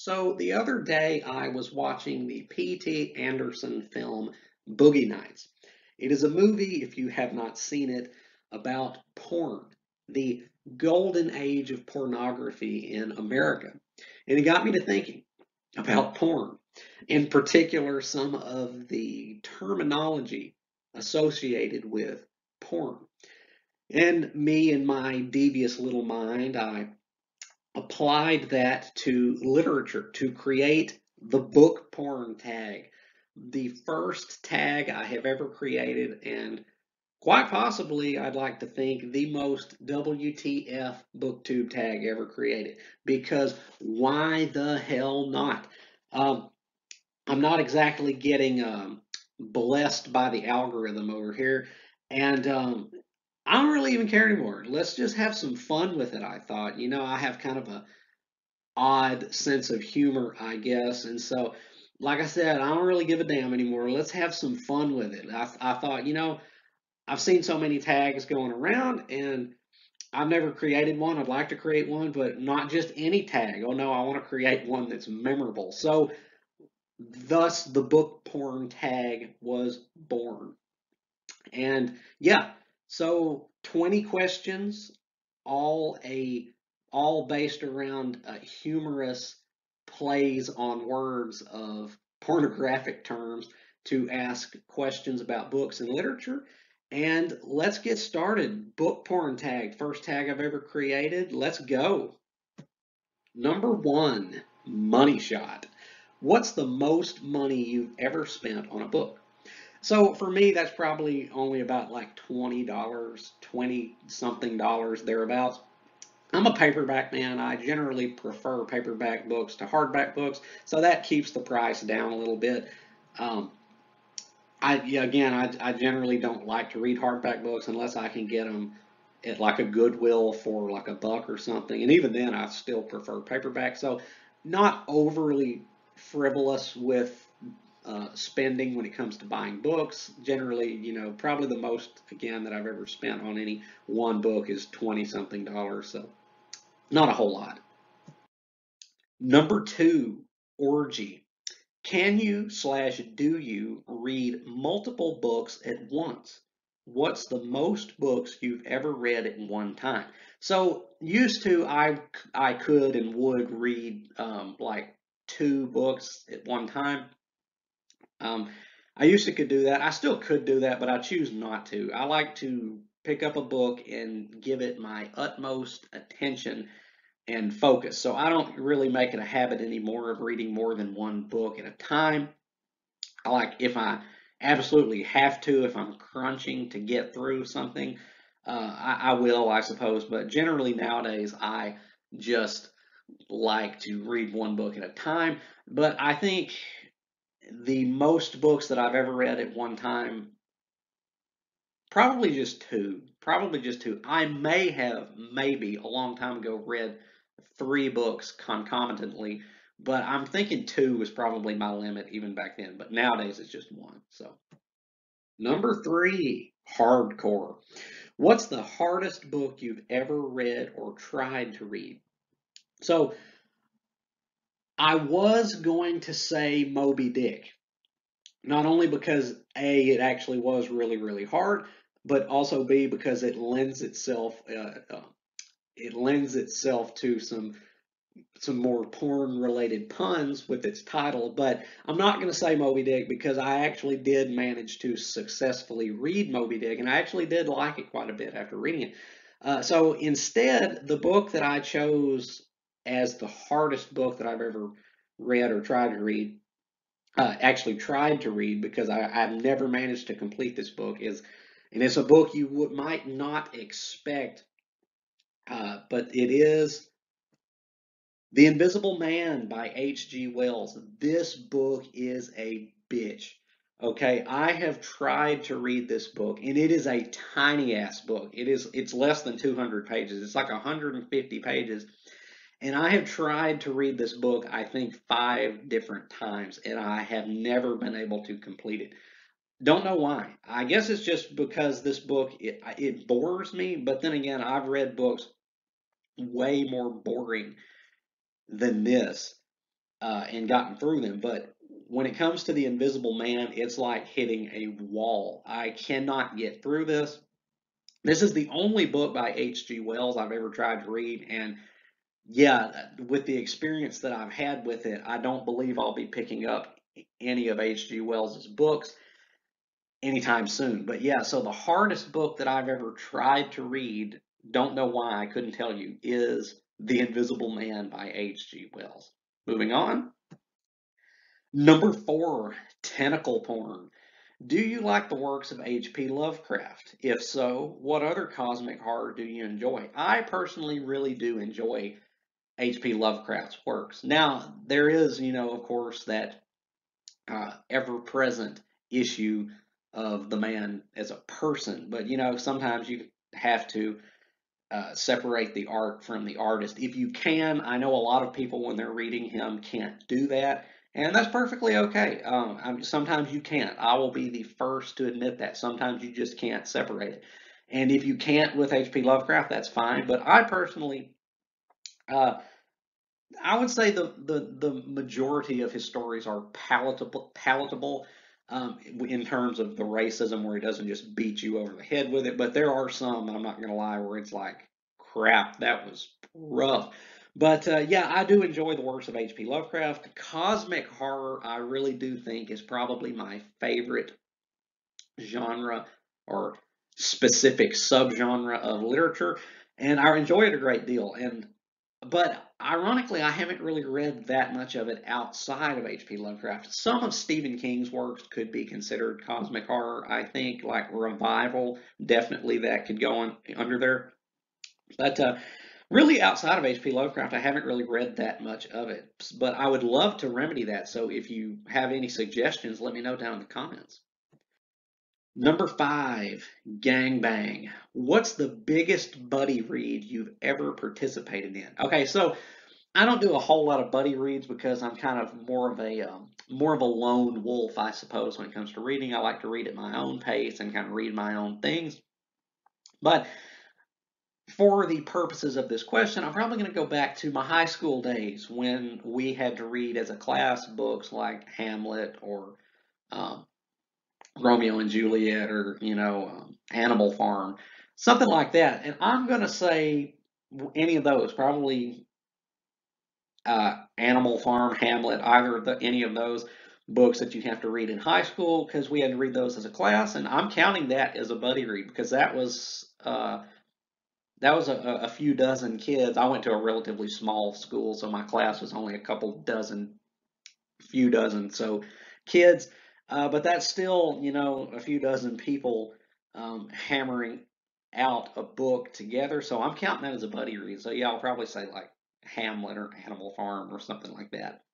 So the other day I was watching the P.T. Anderson film Boogie Nights. It is a movie, if you have not seen it, about porn, the golden age of pornography in America. And it got me to thinking about porn, in particular, some of the terminology associated with porn. And me, in my devious little mind, I applied that to literature to create the book porn tag, the first tag I have ever created, and quite possibly, I'd like to think, the most WTF booktube tag ever created. Because why the hell not? Um, I'm not exactly getting blessed by the algorithm over here, and I don't really even care anymore. Let's just have some fun with it, I thought. I have kind of a odd sense of humor, I guess. And so, like I said, I don't really give a damn anymore. Let's have some fun with it. I thought, I've seen so many tags going around and I've never created one. I'd like to create one, but not just any tag. Oh no, I want to create one that's memorable. So, thus, the book porn tag was born. And yeah, so 20 questions, all a all based around humorous plays on words of pornographic terms to ask questions about books and literature. And let's get started. Book porn tag, first tag I've ever created. Let's go. Number one, money shot. What's the most money you've ever spent on a book? So for me, that's probably only about like $20, 20 something dollars thereabouts. I'm a paperback man. I generally prefer paperback books to hardback books, so that keeps the price down a little bit. Um, yeah, again, I generally don't like to read hardback books unless I can get them at like a Goodwill for like a buck or something, and even then, I still prefer paperback. So, not overly frivolous with spending when it comes to buying books. Generally, probably the most again that I've ever spent on any one book is 20 something dollars. So, not a whole lot. Number two, Orgy. Can you slash do you read multiple books at once? What's the most books you've ever read at one time? So used to I could and would read like two books at one time. Um, I used to could do that. I still could do that, but I choose not to. I like to pick up a book and give it my utmost attention and focus. So I don't really make it a habit anymore of reading more than one book at a time. I like if I absolutely have to, if I'm crunching to get through something, I will, I suppose. But generally nowadays, I just like to read one book at a time. But I think the most books that I've ever read at one time, probably just two. Probably just two. I may have, maybe a long time ago, read three books concomitantly, but I'm thinking two was probably my limit even back then. But nowadays it's just one. So, number three, hardcore. What's the hardest book you've ever read or tried to read? So, I was going to say Moby Dick. Not only because A, it actually was really, really hard, but also B, because it lends itself to some more porn related puns with its title. But I'm not going to say Moby Dick because I actually did manage to successfully read Moby Dick, and I actually did like it quite a bit after reading it. So instead, the book that I chose as the hardest book that I've ever read or tried to read, actually tried to read because I've never managed to complete this book, and it's a book you might not expect, but it is The Invisible Man by H.G. Wells. This book is a bitch. Okay, I have tried to read this book, and it is a tiny ass book. It's less than 200 pages. It's like 150 pages. And I have tried to read this book, I think, five different times, and I have never been able to complete it. Don't know why. I guess it's just because this book it bores me. But then again, I've read books way more boring than this. and gotten through them. But when it comes to The Invisible Man, it's like hitting a wall. I cannot get through this. This is the only book by H.G. Wells I've ever tried to read, and yeah, with the experience that I've had with it, I don't believe I'll be picking up any of H.G. Wells's books anytime soon. But yeah, so the hardest book that I've ever tried to read, don't know why, I couldn't tell you, is The Invisible Man by H.G. Wells. Moving on. Number 4, Tentacle Porn. Do you like the works of H.P. Lovecraft? If so, what other cosmic horror do you enjoy? I personally really do enjoy H.P. Lovecraft's works. Now, there is, of course, that ever-present issue of the man as a person, but sometimes you have to separate the art from the artist. If you can, I know a lot of people when they're reading him can't do that, and that's perfectly okay. Sometimes you can't. I will be the first to admit that. Sometimes you just can't separate it. And if you can't with H.P. Lovecraft, that's fine. But I personally, I would say the majority of his stories are palatable in terms of the racism, where he doesn't just beat you over the head with it. But there are some, I'm not going to lie, where it's like, crap, that was rough. But yeah, I do enjoy the works of H.P. Lovecraft. Cosmic horror, I really do think, is probably my favorite genre or specific subgenre of literature, and I enjoy it a great deal. But ironically, I haven't really read that much of it outside of H.P. Lovecraft. Some of Stephen King's works could be considered cosmic horror, I think, like Revival, definitely that could go on under there. But really, outside of H.P. Lovecraft, I haven't really read that much of it. But I would love to remedy that. So if you have any suggestions, let me know down in the comments. Number 5, Gangbang. What's the biggest buddy read you've ever participated in? Okay, so I don't do a whole lot of buddy reads because I'm kind of more of a lone wolf, I suppose, when it comes to reading. I like to read at my own pace and kind of read my own things. But for the purposes of this question, I'm probably going to go back to my high school days when we had to read as a class books like Hamlet or um, Romeo and Juliet or Animal Farm, something like that. And I'm going to say any of those, probably Animal Farm, Hamlet, either of any of those books that you have to read in high school, because we had to read those as a class, and I'm counting that as a buddy read because that was a few dozen kids. I went to a relatively small school, so my class was only a couple dozen, few dozen, so kids. But that's still, a few dozen people hammering out a book together. So I'm counting that as a buddy read. So yeah, I'll probably say like Hamlet or Animal Farm or something like that.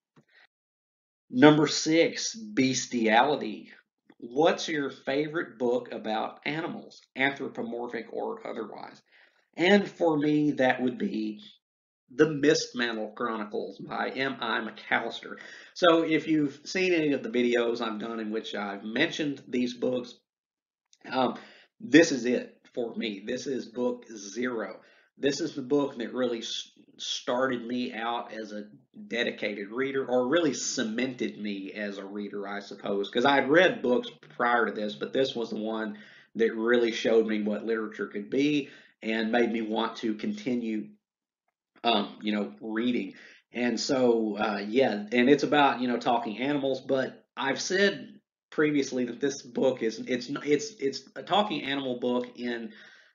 Number 6, Beastiality. What's your favorite book about animals, anthropomorphic or otherwise? And for me, that would be The Mistmantle Chronicles by M.I. McAllister. So if you've seen any of the videos I've done in which I've mentioned these books, um, this is it for me. This is book 0. This is the book that really started me out as a dedicated reader, or really cemented me as a reader, I suppose, because I had read books prior to this, but this was the one that really showed me what literature could be and made me want to continue reading. And so, yeah, and it's about, talking animals, but I've said previously that this book it's a talking animal book in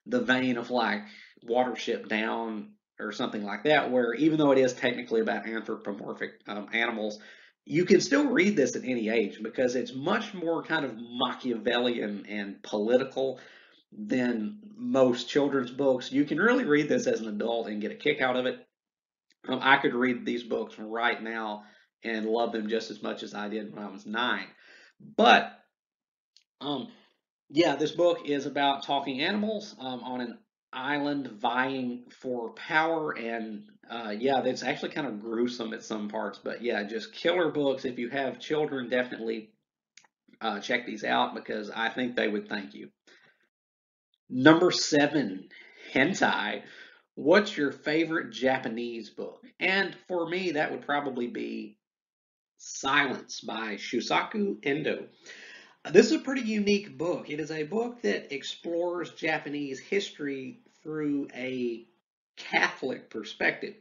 the vein of like Watership Down or something like that, where even though it is technically about anthropomorphic animals, you can still read this at any age because it's much more kind of Machiavellian and political than most children's books. You can really read this as an adult and get a kick out of it. I could read these books right now and love them just as much as I did when I was 9. But um, yeah, this book is about talking animals on an island vying for power, and yeah, it's actually kind of gruesome at some parts. But yeah, just killer books. If you have children, definitely check these out because I think they would thank you. Number 7, Hentai. What's your favorite Japanese book? And for me, that would probably be Silence by Shusaku Endo. This is a pretty unique book. It is a book that explores Japanese history through a Catholic perspective.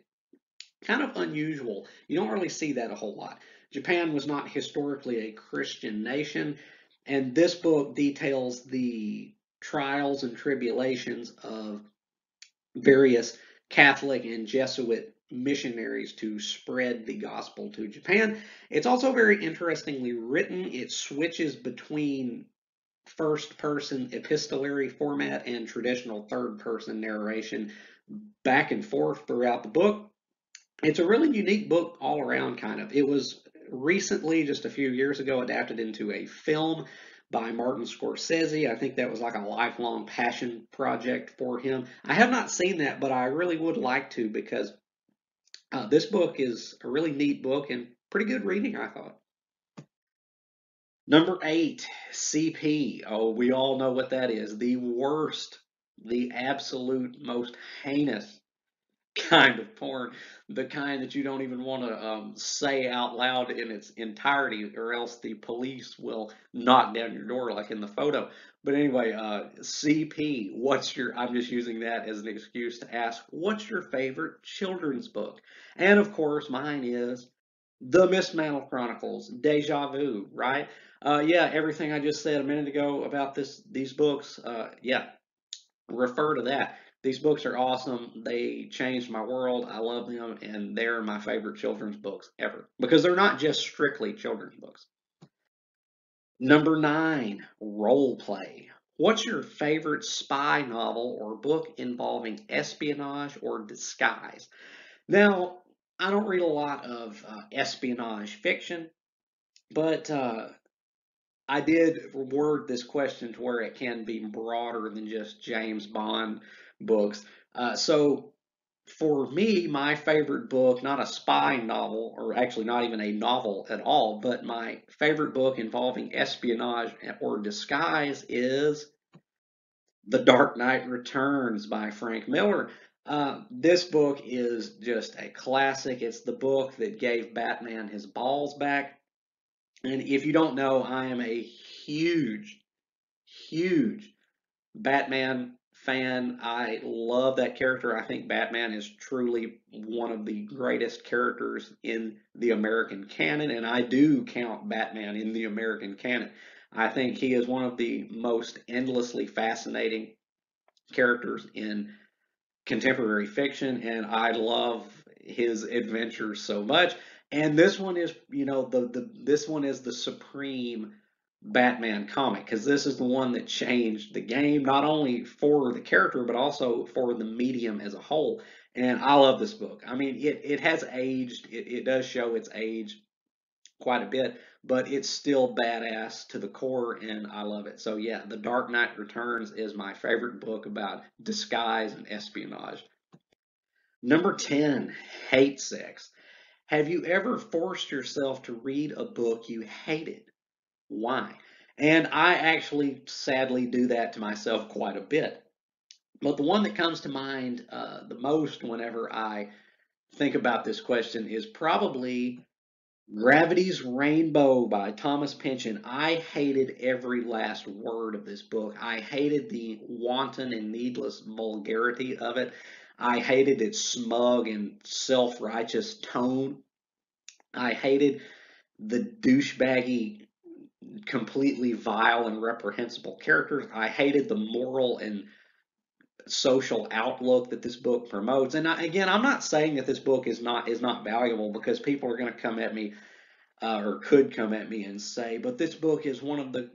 Kind of unusual. You don't really see that a whole lot. Japan was not historically a Christian nation, and this book details the trials and tribulations of various Catholic and Jesuit missionaries to spread the gospel to Japan. It's also very interestingly written. It switches between first person epistolary format and traditional third person narration back and forth throughout the book. It's a really unique book all around, kind of. It was recently, just a few years ago, adapted into a film by Martin Scorsese. I think that was like a lifelong passion project for him. I have not seen that, but I really would like to, because this book is a really neat book and pretty good reading, I thought. Number 8, CP. Oh, we all know what that is. The worst, the absolute most heinous kind of porn, the kind that you don't even want to say out loud in its entirety, or else the police will knock down your door, like in the photo. But anyway, CP, I'm just using that as an excuse to ask, what's your favorite children's book? And of course, mine is The Mismantle Chronicles, Deja Vu, right? Yeah, everything I just said a minute ago about these books, yeah, refer to that. These books are awesome. They changed my world. I love them, and they're my favorite children's books ever, because they're not just strictly children's books. Number 9, Roleplay. What's your favorite spy novel or book involving espionage or disguise? Now, I don't read a lot of espionage fiction, but I did word this question to where it can be broader than just James Bond books. So for me, my favorite book, not a spy novel, or actually not even a novel at all, but my favorite book involving espionage or disguise is The Dark Knight Returns by Frank Miller. This book is just a classic. It's the book that gave Batman his balls back. And if you don't know, I am a huge, huge Batman fan. I love that character. I think Batman is truly one of the greatest characters in the American canon, and I do count Batman in the American canon. I think he is one of the most endlessly fascinating characters in contemporary fiction, and I love his adventures so much. And this one is, this one is the supreme Batman comic, because this is the one that changed the game, not only for the character but also for the medium as a whole. And I love this book. I mean, it has aged. It does show its age quite a bit, but it's still badass to the core, and I love it. So yeah, The Dark Knight Returns is my favorite book about disguise and espionage. Number 10, Hatesex. Have you ever forced yourself to read a book you hated? Why? And I actually sadly do that to myself quite a bit. But the one that comes to mind the most whenever I think about this question is probably Gravity's Rainbow by Thomas Pynchon. I hated every last word of this book. I hated the wanton and needless vulgarity of it. I hated its smug and self-righteous tone. I hated the douchebaggy, completely vile and reprehensible characters. I hated the moral and social outlook that this book promotes. And again, I'm not saying that this book is not valuable, because people are going to come at me or could come at me and say, but this book is one of the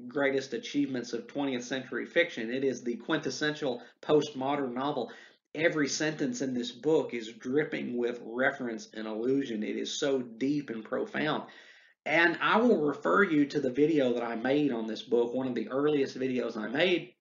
greatest achievements of 20th century fiction. It is the quintessential postmodern novel. Every sentence in this book is dripping with reference and allusion. It is so deep and profound. And I will refer you to the video that I made on this book, one of the earliest videos I made,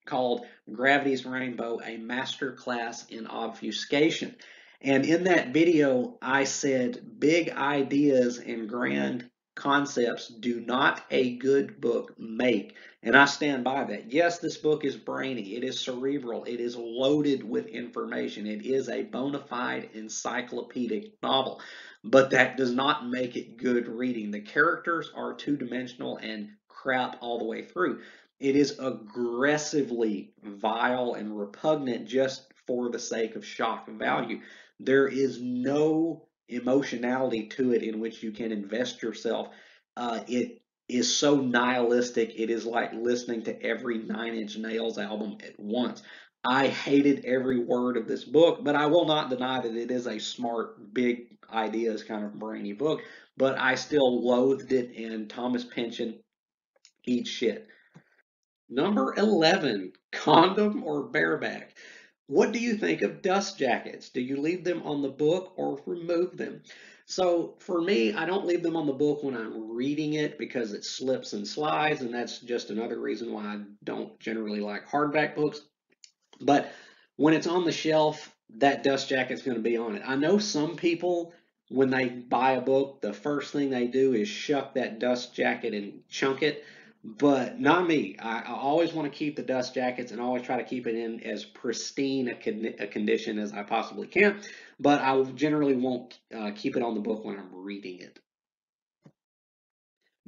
called Gravity's Rainbow, a Masterclass in Obfuscation. And in that video, I said big ideas and grand concepts do not a good book make. And I stand by that. Yes, this book is brainy, it is cerebral, it is loaded with information, it is a bona fide encyclopedic novel, but that does not make it good reading. The characters are two-dimensional and crap all the way through. It is aggressively vile and repugnant just for the sake of shock value. There is no emotionality to it in which you can invest yourself. It is so nihilistic. It is like listening to every Nine Inch Nails album at once. I hated every word of this book, but I will not deny that it is a smart, big ideas kind of brainy book. But I still loathed it, and Thomas Pynchon eats shit. Number 11, Condom or Bareback. What do you think of dust jackets? Do you leave them on the book or remove them? So for me, I don't leave them on the book when I'm reading it because it slips and slides, and that's just another reason why I don't generally like hardback books. But when it's on the shelf, that dust jacket's going to be on it. I know some people, when they buy a book, the first thing they do is shuck that dust jacket and chunk it, but not me. I always want to keep the dust jackets and always try to keep it in as pristine a condition as I possibly can, but I generally won't keep it on the book when I'm reading it.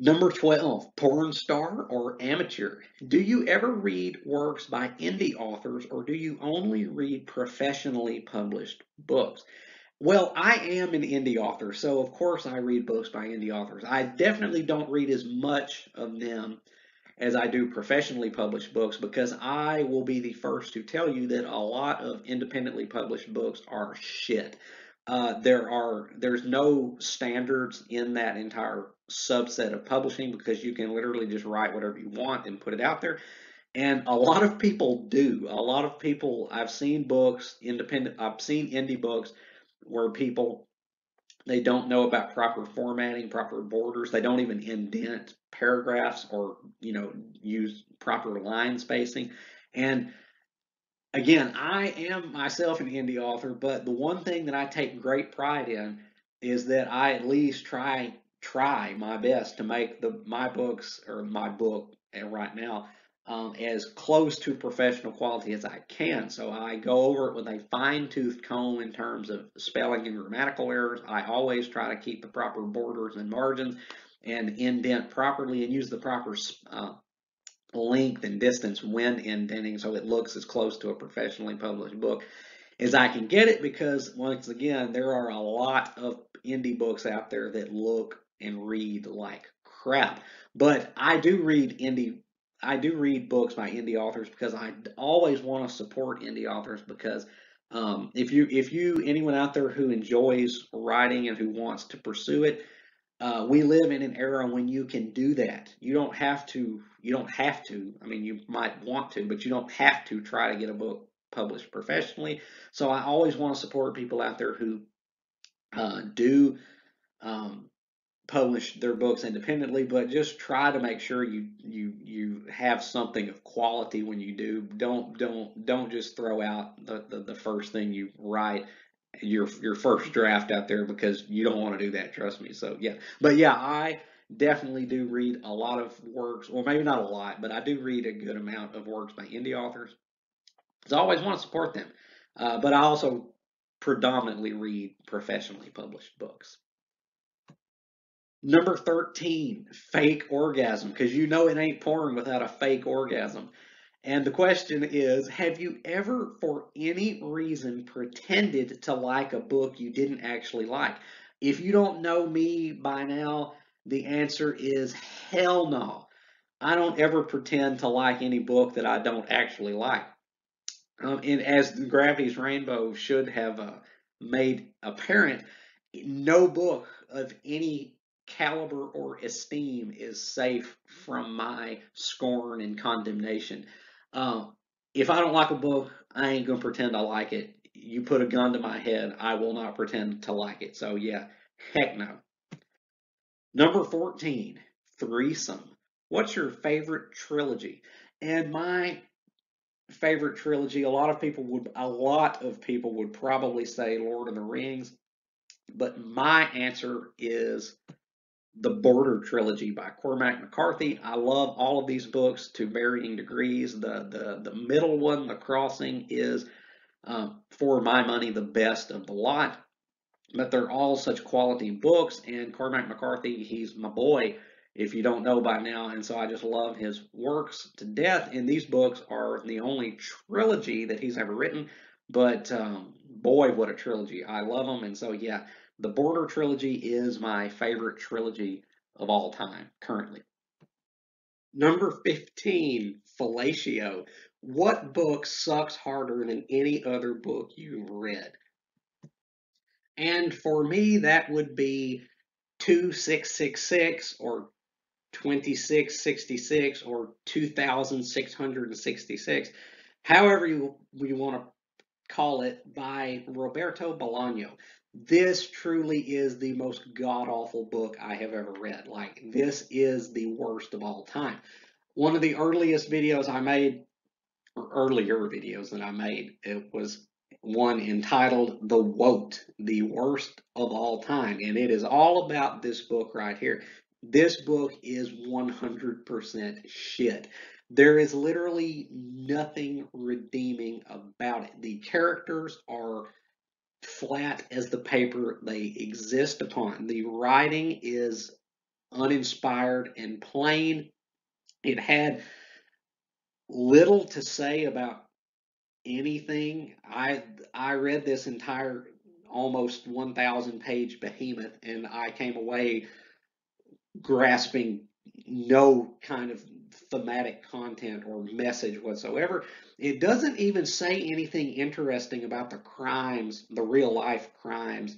Number 12, porn star or amateur? Do you ever read works by indie authors or do you only read professionally published books? Well, I am an indie author, so of course I read books by indie authors. I definitely don't read as much of them as I do professionally published books because I will be the first to tell you that a lot of independently published books are shit. There's no standards in that entire subset of publishing because you can literally just write whatever you want and put it out there. And a lot of people do. A lot of people, I've seen books, I've seen indie books where people, they don't know about proper formatting, proper borders. They don't even indent paragraphs or, use proper line spacing. And again, I am myself an indie author, but the one thing that I take great pride in is that I at least try my best to make my books or my book right now as close to professional quality as I can. So I go over it with a fine-tooth comb in terms of spelling and grammatical errors. I always try to keep the proper borders and margins and indent properly and use the proper length and distance when indenting so it looks as close to a professionally published book as I can get it because once again there are a lot of indie books out there that look and read like crap. But I do read books by indie authors because I always want to support indie authors because if you anyone out there who enjoys writing and who wants to pursue it, we live in an era when you can do that. You don't have to. You don't have to. I mean, you might want to, but you don't have to try to get a book published professionally. So I always want to support people out there who do um, publish their books independently, but just try to make sure you have something of quality when you do. Don't just throw out the first thing you write, your first draft out there because you don't want to do that. Trust me. So yeah, but yeah, I definitely do read a lot of works, or maybe not a lot, but I do read a good amount of works by indie authors. So I always want to support them, but I also predominantly read professionally published books. Number 13, fake orgasm, because you know it ain't porn without a fake orgasm. And the question is, have you ever, for any reason, pretended to like a book you didn't actually like? If you don't know me by now, the answer is hell no. I don't ever pretend to like any book that I don't actually like. And as Gravity's Rainbow should have made apparent, no book of any caliber or esteem is safe from my scorn and condemnation. Um, if I don't like a book, I ain't gonna pretend I like it. You put a gun to my head, I will not pretend to like it. So yeah, heck no. Number 14, Threesome. What's your favorite trilogy? And my favorite trilogy, a lot of people would probably say Lord of the Rings, but my answer is the Border trilogy by Cormac McCarthy. I love all of these books to varying degrees. The middle one, The Crossing, is for my money the best of the lot. But they're all such quality books, and Cormac McCarthy, he's my boy, if you don't know by now, and so I just love his works to death. And these books are the only trilogy that he's ever written, but boy, what a trilogy. I love them, and so yeah, the Border trilogy is my favorite trilogy of all time currently. Number 15, Fellatio. What book sucks harder than any other book you've read? And for me, that would be 2666 or 2666 or 2666, however you want to call it, by Roberto Bolaño. This truly is the most god awful book I have ever read. Like, this is the worst of all time. One of the earliest videos I made, or earlier videos that I made, it was one entitled The Woat, the worst of all time. And it is all about this book right here. This book is 100% shit. There is literally nothing redeeming about it. The characters are flat as the paper they exist upon. The writing is uninspired and plain. It had little to say about anything. I read this entire almost 1,000 page behemoth, and I came away grasping no kind of thematic content or message whatsoever. It doesn't even say anything interesting about the crimes, the real life crimes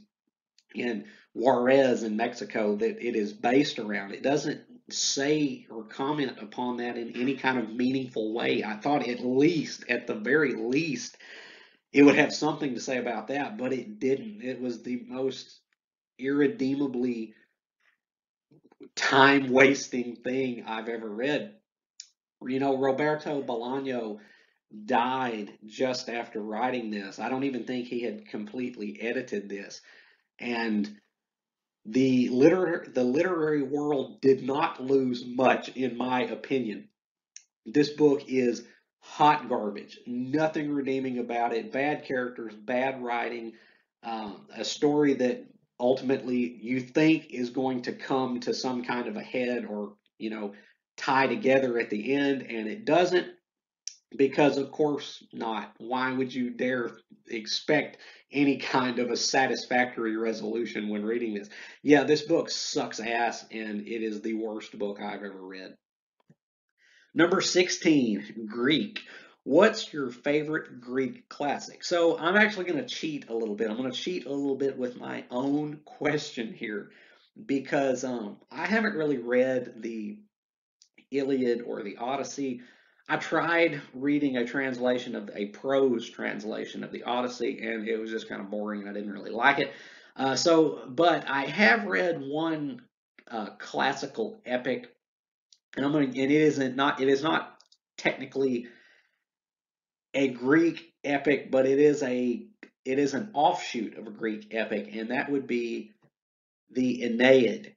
in Juarez in Mexico that it is based around. It doesn't say or comment upon that in any kind of meaningful way. I thought at least, at the very least, it would have something to say about that, but it didn't. It was the most irredeemably time wasting thing I've ever read. You know, Roberto Bolaño died just after writing this. I don't even think he had completely edited this. And the literary world did not lose much, in my opinion. This book is hot garbage. Nothing redeeming about it. Bad characters, bad writing, a story that ultimately you think is going to come to some kind of a head or, tie together at the end, and it doesn't, because of course not. Why would you dare expect any kind of a satisfactory resolution when reading this? Yeah, this book sucks ass, and it is the worst book I've ever read. Number 16, Greek. What's your favorite Greek classic? So I'm actually going to cheat a little bit. I'm going to cheat a little bit with my own question here, because I haven't really read the Iliad or the Odyssey. I tried reading a prose translation of the Odyssey, and it was just kind of boring, and I didn't really like it. But I have read one classical epic, and it is not technically a Greek epic, but it is an offshoot of a Greek epic, and that would be the Aeneid.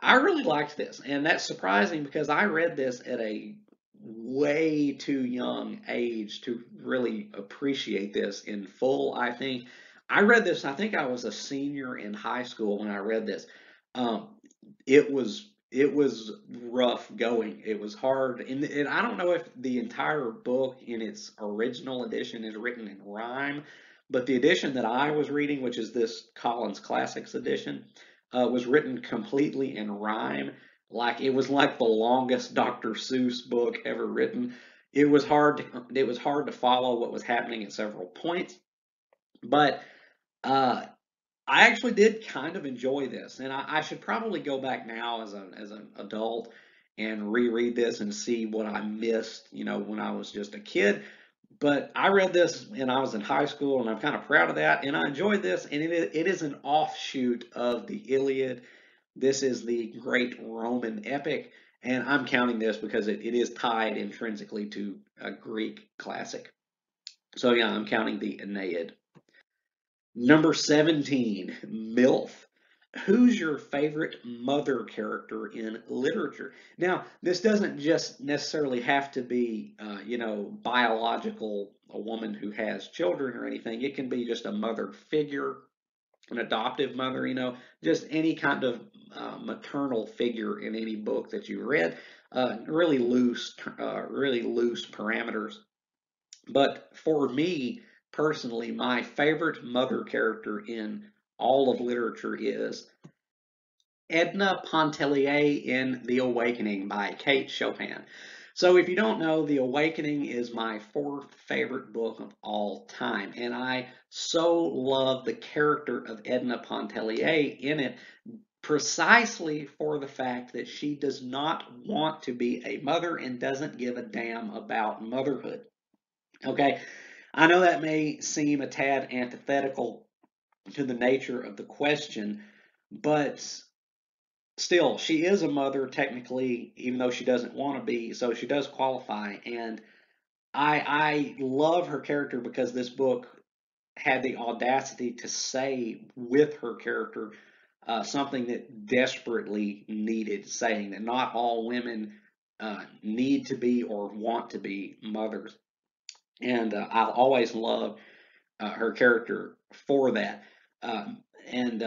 I really liked this, and that's surprising because I read this at a way too young age to really appreciate this in full. I think I read this. I think I was a senior in high school when I read this. Um, it was rough going. It was hard, and I don't know if the entire book in its original edition is written in rhyme, but the edition that I was reading, which is this Collins Classics edition, was written completely in rhyme. Like, it was like the longest Dr. Seuss book ever written. It was hard to follow what was happening at several points, but uh, I actually did kind of enjoy this, and I should probably go back now as an adult and reread this and see what I missed, when I was just a kid. But I read this when I was in high school, and I'm kind of proud of that, and I enjoyed this, and it is an offshoot of the Iliad. This is the great Roman epic, and I'm counting this because it is tied intrinsically to a Greek classic. So yeah, I'm counting the Aeneid. Number 17, MILF. Who's your favorite mother character in literature? Now, this doesn't just necessarily have to be, biological, a woman who has children or anything. It can be just a mother figure, an adoptive mother, just any kind of maternal figure in any book that you read. Really loose parameters. But for me personally, my favorite mother character in all of literature is Edna Pontellier in The Awakening by Kate Chopin. So if you don't know, The Awakening is my fourth favorite book of all time, and I so love the character of Edna Pontellier in it precisely for the fact that she does not want to be a mother and doesn't give a damn about motherhood. Okay, I know that may seem a tad antithetical to the nature of the question, but still, she is a mother technically, even though she doesn't want to be, so she does qualify. And I love her character because this book had the audacity to say with her character something that desperately needed saying, that not all women need to be or want to be mothers. And I always love her character for that. And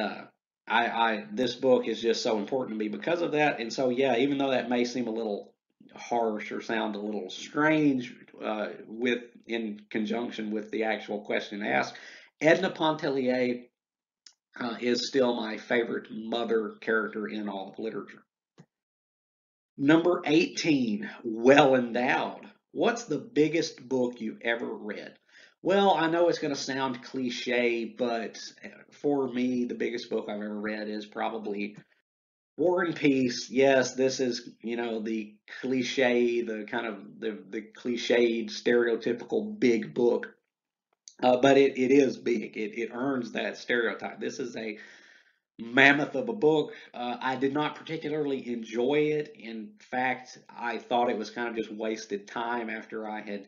this book is just so important to me because of that. And so, yeah, even though that may seem a little harsh or sound a little strange with in conjunction with the actual question asked, Edna Pontellier is still my favorite mother character in all of literature. Number 18, Well Endowed. What's the biggest book you've ever read? Well, I know it's going to sound cliche, but for me, the biggest book I've ever read is probably War and Peace. Yes, this is, the cliche, the kind of the cliched, stereotypical big book. But it is big. It earns that stereotype. This is a mammoth of a book. I did not particularly enjoy it. In fact, I thought it was kind of just wasted time after I had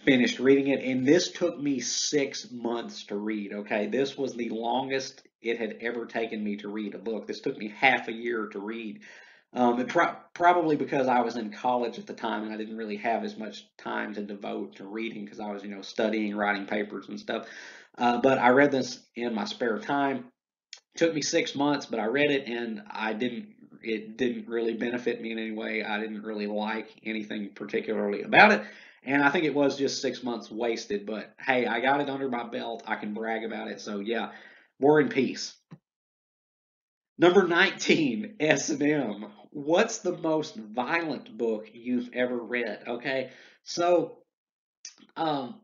finished reading it. And this took me 6 months to read. Okay, this was the longest it had ever taken me to read a book. This took me half a year to read. Probably because I was in college at the time and I didn't really have as much time to devote to reading because I was, studying, writing papers and stuff. But I read this in my spare time. Took me 6 months, but I read it and it didn't really benefit me in any way. I didn't really like anything particularly about it. And I think it was just 6 months wasted, but hey, I got it under my belt. I can brag about it. So yeah, War and Peace. Number 19, S&M. What's the most violent book you've ever read? Okay. So, um,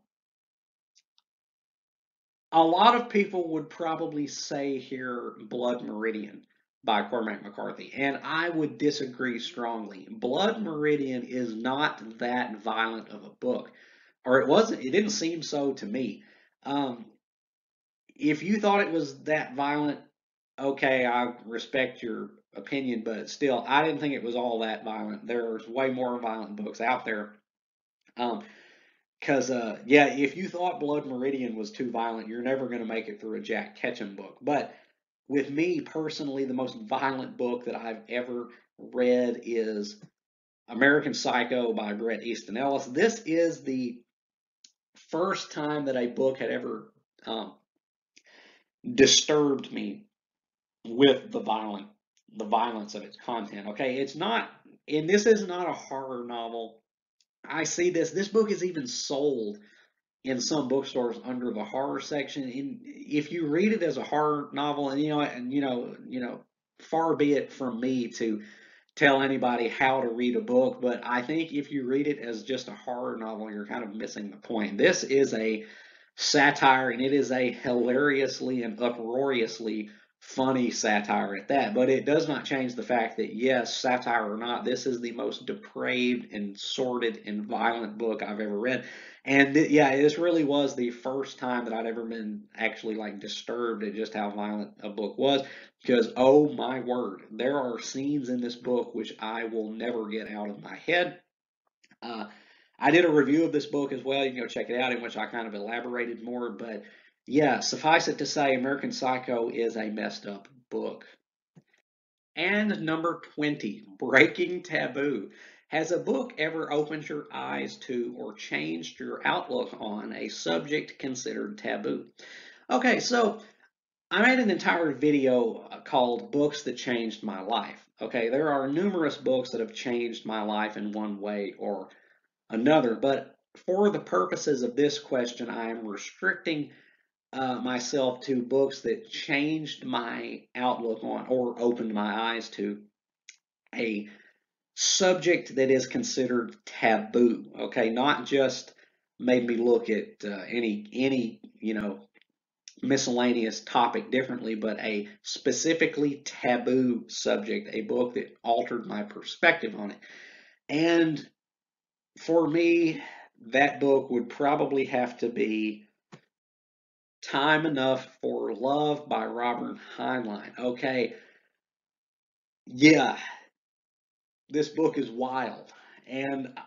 a lot of people would probably say here Blood Meridian by Cormac McCarthy, and I would disagree strongly. Blood Meridian is not that violent of a book, or it didn't seem so to me. Um, if you thought it was that violent, okay, I respect your opinion, but still, I didn't think it was all that violent. There's way more violent books out there. Um, Because, yeah, if you thought Blood Meridian was too violent, you're never going to make it through a Jack Ketchum book. But with me personally, the most violent book that I've ever read is American Psycho by Bret Easton Ellis. This is the first time that a book had ever disturbed me with the violence of its content. Okay, it's not, and this is not a horror novel. I see this book is even sold in some bookstores under the horror section. And if you read it as a horror novel, and far be it from me to tell anybody how to read a book, but I think if you read it as just a horror novel, you're kind of missing the point. This is a satire, and it is a hilariously and uproariously funny satire at that. But it does not change the fact that, yes, satire or not, this is the most depraved and sordid and violent book I've ever read. And yeah, this really was the first time that I'd ever been actually like disturbed at just how violent a book was. Because, oh my word, there are scenes in this book which I will never get out of my head. Uh, I did a review of this book as well. You can go check it out, in which I kind of elaborated more. But Yeah, suffice it to say, American Psycho is a messed up book. And number 20, Breaking Taboo. Has a book ever opened your eyes to or changed your outlook on a subject considered taboo? Okay, so I made an entire video called Books That Changed My Life. Okay, there are numerous books that have changed my life in one way or another, but for the purposes of this question, I am restricting myself to books that changed my outlook on or opened my eyes to a subject that is considered taboo. Okay, not just made me look at any miscellaneous topic differently, but a specifically taboo subject, a book that altered my perspective on it. And for me, that book would probably have to be Time Enough for Love by Robert Heinlein. Okay, yeah, this book is wild. And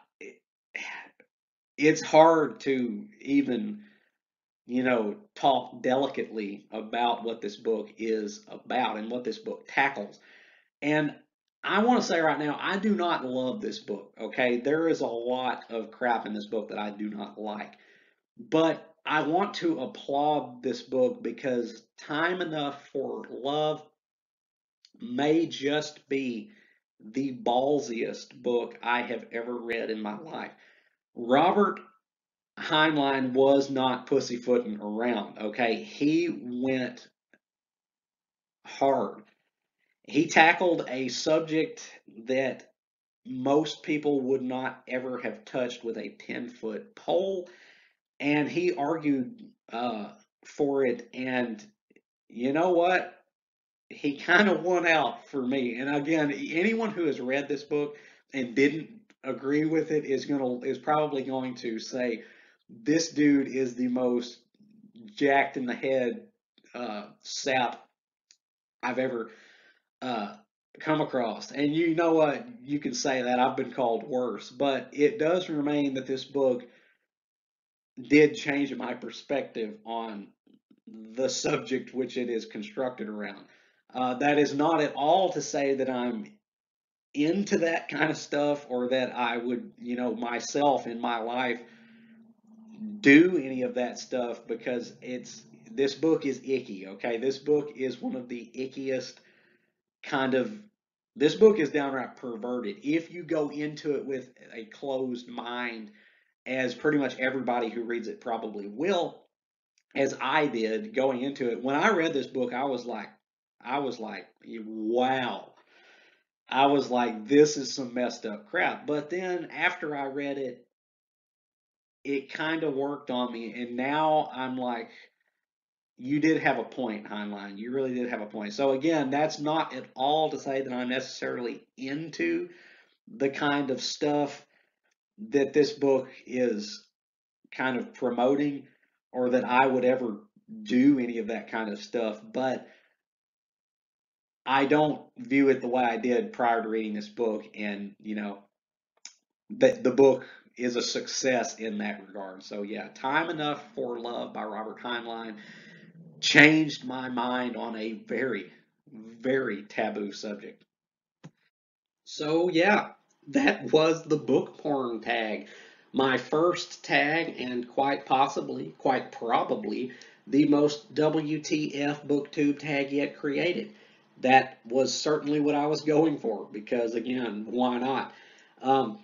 it's hard to even, talk delicately about what this book is about and what this book tackles. And I want to say right now, I do not love this book, okay? There is a lot of crap in this book that I do not like. But I want to applaud this book because Time Enough for Love may just be the ballsiest book I have ever read in my life. Robert Heinlein was not pussyfooting around, okay? He went hard. He tackled a subject that most people would not ever have touched with a 10-foot pole, and he argued for it. And you know what? He kind of won out for me. And again, anyone who has read this book and didn't agree with it is probably going to say this dude is the most jacked in the head sap I've ever uh, come across. And you know what? You can say that. I've been called worse. But it does remain that this book did change my perspective on the subject which it is constructed around. That is not at all to say that I'm into that kind of stuff or that I would, myself in my life do any of that stuff because this book is icky, okay? This book is one of the ickiest kind of this book is downright perverted. If you go into it with a closed mind, as pretty much everybody who reads it probably will, as I did going into it. When I read this book, I was like, wow. I was like, this is some messed up crap. But then after I read it, it kind of worked on me, and now I'm like, you did have a point, Heinlein. You really did have a point. So again, that's not at all to say that I'm necessarily into the kind of stuff that this book is kind of promoting, or that I would ever do any of that kind of stuff. But I don't view it the way I did prior to reading this book, and that the book is a success in that regard. So yeah, Time Enough for Love by Robert Heinlein changed my mind on a very, very taboo subject. So yeah, that was the book porn tag. My first tag, and quite possibly, quite probably, the most WTF booktube tag yet created. That was certainly what I was going for because, again, why not? Um,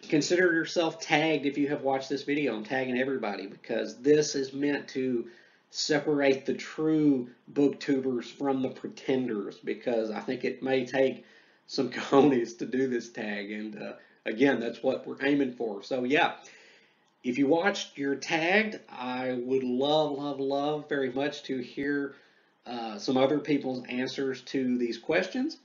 Consider yourself tagged if you have watched this video. I'm tagging everybody because this is meant to separate the true booktubers from the pretenders, because I think it may take some cojones to do this tag, and again, that's what we're aiming for. So yeah, if you watched, you're tagged. I would love, love, love very much to hear some other people's answers to these questions.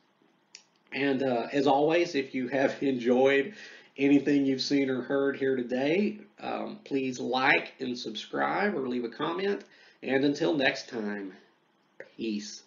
And as always, if you have enjoyed anything you've seen or heard here today, please like and subscribe or leave a comment. And until next time, peace.